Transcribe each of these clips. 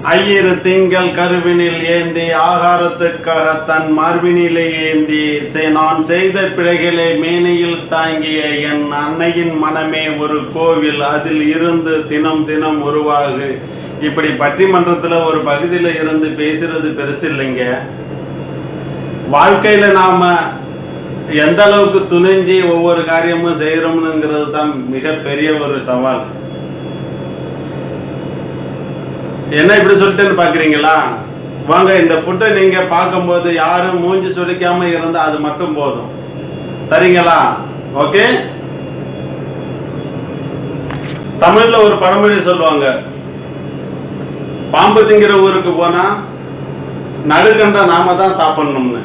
ஐயிரு திங்கள் கருவினில் ஏந்தி ஆகாரத்துக்காக தன் மார்பினிலே ஏந்தி நான் செய்த பிழைகளை மேனையில் தாங்கிய என் அன்னையின் மனமே ஒரு கோவில், அதில் இருந்து தினம் தினம் உருவாகு. இப்படி பட்டிமன்றத்துல ஒரு பகுதியில இருந்து பேசுறது பெருசு இல்லைங்க. வாழ்க்கையில நாம எந்த அளவுக்கு துணிஞ்சி ஒவ்வொரு காரியமும் செய்யறோம்னுங்கிறது தான் மிகப்பெரிய ஒரு சவால். என்ன இப்படி சொல்லிட்டேன்னு பாக்குறீங்களா? வாங்க, இந்த ஃபுட்டை நீங்க பார்க்கும்போது யாரும் மூஞ்சி சுளிக்காம இருந்தா அது மட்டும் போதும். சரிங்களா? ஓகே. தமிழ்ல ஒரு பழமொழி சொல்லுவாங்க, பாம்பு திங்கிற ஊருக்கு போனா நடுக்கண்ட நாம தான் சாப்பிடணும்னு.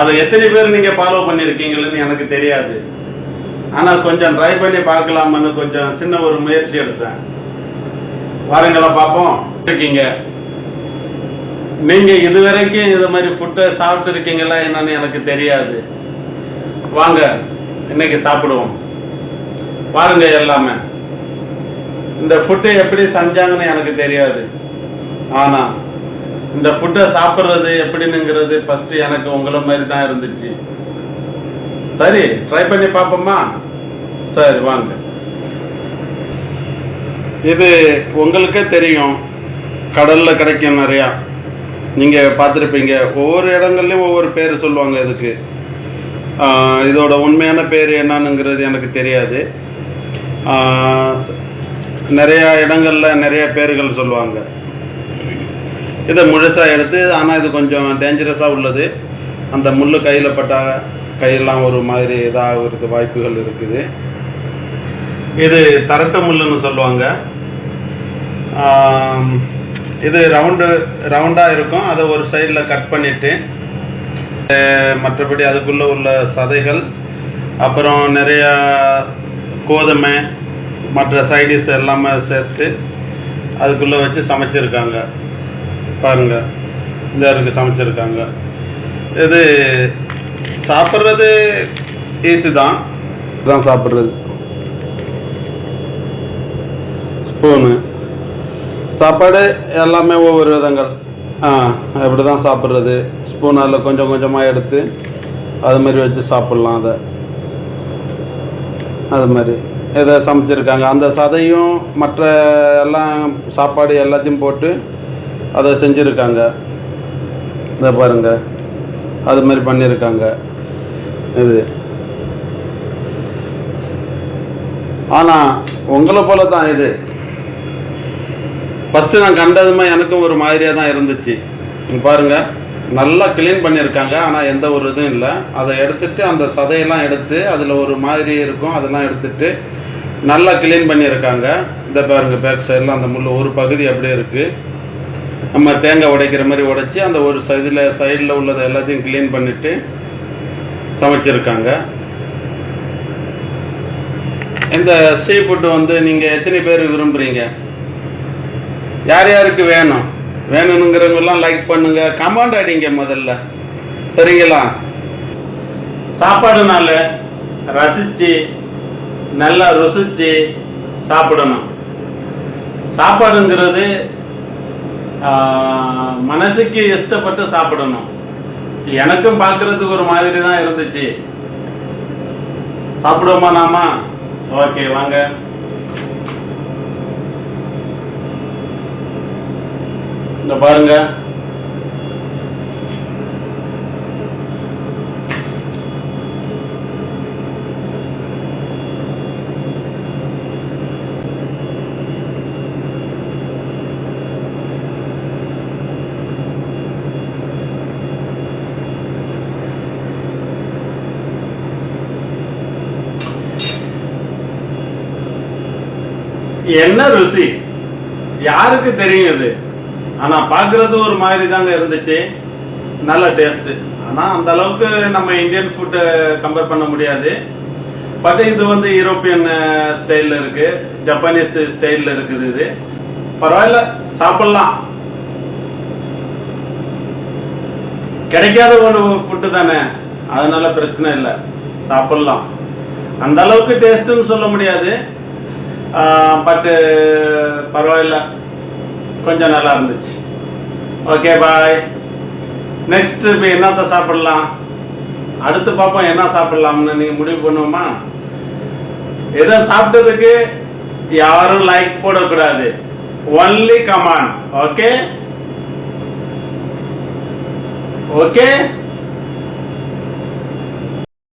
அதை எத்தனை பேர் நீங்க ஃபாலோ பண்ணிருக்கீங்கன்னு எனக்கு தெரியாது. ஆனா கொஞ்சம் ட்ரை பண்ணி பார்க்கலாம்னு கொஞ்சம் சின்ன ஒரு முயற்சி எடுத்தேன். வாருங்களா பார்ப்போம். இருக்கீங்க நீங்க இதுவரைக்கும் இது மாதிரி ஃபுட்டை சாப்பிட்டு இருக்கீங்களா என்னன்னு எனக்கு தெரியாது. வாங்க இன்னைக்கு சாப்பிடுவோம். பாருங்க, எல்லாமே இந்த ஃபுட்டை எப்படி செஞ்சாங்கன்னு எனக்கு தெரியாது. ஆனா இந்த ஃபுட்டை சாப்பிட்றது எப்படின்னுங்கிறது ஃபர்ஸ்ட் எனக்கு உங்களை மாதிரி தான் இருந்துச்சு. சரி, ட்ரை பண்ணி பார்ப்போமா? சரி வாங்க. இது உங்களுக்கே தெரியும், கடல்ல கிடைக்கும் நிறையா. நீங்க பார்த்துருப்பீங்க, ஒவ்வொரு இடங்கள்லயும் ஒவ்வொரு பேர் சொல்லுவாங்க இதுக்கு. இதோட உண்மையான பேர் என்னன்னுங்கிறது எனக்கு தெரியாது. நிறைய இடங்கள்ல நிறைய பேர்கள் சொல்லுவாங்க. இதை முழுசா எடுத்து, ஆனா இது கொஞ்சம் டேஞ்சரஸா உள்ளது. அந்த முள்ளு கையில பட்டா கையெல்லாம் ஒரு மாதிரி இதாகிறதுக்கு வாய்ப்புகள் இருக்குது. இது தரட்ட முள்ளுன்னு சொல்லுவாங்க. இது ரவுண்டா இருக்கும். அதை ஒரு சைடில் கட் பண்ணிட்டு, மற்றபடி அதுக்குள்ள உள்ள சதைகள், அப்புறம் நிறைய கோதுமை, மற்ற சைடிஸ் எல்லாமே சேர்த்து அதுக்குள்ள வச்சு சமைச்சிருக்காங்க. பாருங்க, இந்த இருக்கு சமைச்சிருக்காங்க. இது சாப்பிட்றது ஈஸி தான் சாப்பிட்றது. ஸ்பூனு சாப்பாடு எல்லாமே ஒவ்வொரு விதங்கள். இப்படி தான் சாப்பிட்றது. ஸ்பூன் அதில் கொஞ்சம் கொஞ்சமாக எடுத்து அது மாதிரி வச்சு சாப்பிட்லாம். அது மாதிரி இதை சமைச்சிருக்காங்க. அந்த சதையும் மற்ற எல்லாம் சாப்பாடு எல்லாத்தையும் போட்டு அதை செஞ்சுருக்காங்க. இதை பாருங்க, அது மாதிரி பண்ணியிருக்காங்க. இது ஆனால் உங்களை போல தான் இது. ஃபர்ஸ்ட் நான் கண்டதுமே எனக்கும் ஒரு மாதிரியாக தான் இருந்துச்சு. பாருங்க, நல்லா கிளீன் பண்ணியிருக்காங்க. ஆனால் எந்த ஒரு இதுவும் இல்லை. அதை எடுத்துட்டு அந்த சதையெல்லாம் எடுத்து அதில் ஒரு மாதிரி இருக்கும், அதெல்லாம் எடுத்துட்டு நல்லா கிளீன் பண்ணியிருக்காங்க. இந்த பாருங்க, பேக் சைடில் அந்த முள் ஒரு பகுதி அப்படியே இருக்கு. நம்ம தேங்காய் உடைக்கிற மாதிரி உடைச்சி அந்த ஒரு சைடில் உள்ளதை எல்லாத்தையும் கிளீன் பண்ணிட்டு சமைச்சிருக்காங்க. இந்த சீ ஃபுட்டு வந்து நீங்க எத்தனை பேர் விரும்புறீங்க? யார் யாருக்கு வேணுங்கிறவங்கெல்லாம் லைக் பண்ணுங்க, கமெண்ட் அடிங்க முதல்ல. சரிங்களா? சாப்பாடுனால ரசிச்சு நல்லா ருசிச்சு சாப்பிடணும். சாப்பாடுங்கிறது மனசுக்கு இஷ்டப்பட்டு சாப்பிடணும். எனக்கும் பார்க்கறதுக்கு ஒரு மாதிரி தான் இருந்துச்சு. சாப்பிடுவோமா நாம? ஓகே வாங்க. இந்த பாருங்க, என்ன ருசி யாருக்கு தெரியும் இது? ஆனா பாக்குறது ஒரு மாதிரி தாங்க இருந்துச்சு. நல்ல டேஸ்ட். ஆனா அந்த அளவுக்கு நம்ம இந்தியன் ஃபுட் கம்பேர் பண்ண முடியாது. பட் இது வந்து யூரோப்பியன் ஸ்டைல்ல இருக்கு, ஜப்பானீஸ் ஸ்டைல்ல இருக்குது. இது பரவாயில்ல, சாப்பிடலாம். கிடைக்காத ஒரு ஃபுட்டு தானே, அதனால பிரச்சனை இல்லை, சாப்பிடலாம். அந்த அளவுக்கு டேஸ்ட்னு சொல்ல முடியாது. பட் பரவாயில்ல, கொஞ்சம் நல்லா இருந்துச்சு. Okay bye. நெக்ஸ்ட் இப்போ என்னத்த சாப்பிடலாம், அடுத்து பார்ப்போம் என்ன சாப்பிடலாம்னு நீங்க முடிவு பண்ணுவோமா. எதை சாப்பிட்டதுக்கு யாரும் லைக் போடக்கூடாது, ஒன்லி கமாண்ட். Okay okay.